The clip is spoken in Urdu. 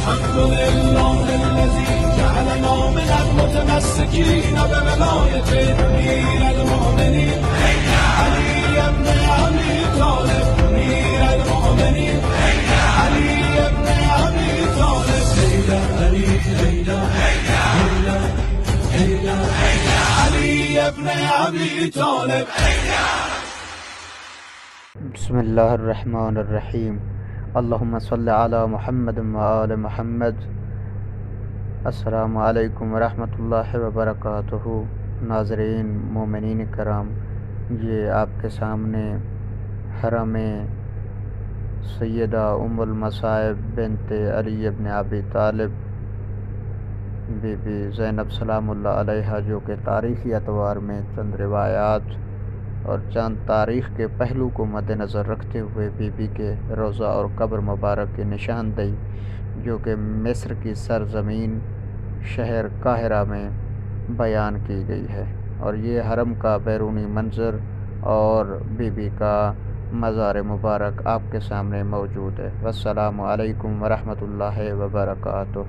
الحمد لله الذي جعلنا من المتمسكين بولاية أمير المؤمنين علي بن أبي طالب أمير المؤمنين علي بن أبي طالب هيدا علي هيدا هيدا هيدا علي بن أبي طالب. بسم الله الرحمن الرحیم. اللهم صل علی محمد و آل محمد. السلام علیکم ورحمۃ اللہ وبرکاتہ. ناظرین مومنین کرام، یہ آپ کے سامنے حرم سیدہ ام المصائب بنت علی بن ابی طالب بی بی زینب سلام اللہ علیہا، جو کہ تاریخی اعتبار میں چند روایات اور چند تاریخ کے پہلو کو مد نظر رکھتے ہوئے بی بی کے روزہ اور قبر مبارک کی نشاندہی، جو کہ مصر کی سرزمین شہر قاہرہ میں بیان کی گئی ہے، اور یہ حرم کا بیرونی منظر اور بی بی کا مزار مبارک آپ کے سامنے موجود ہے. والسلام علیکم ورحمۃ اللہ وبرکاتہ.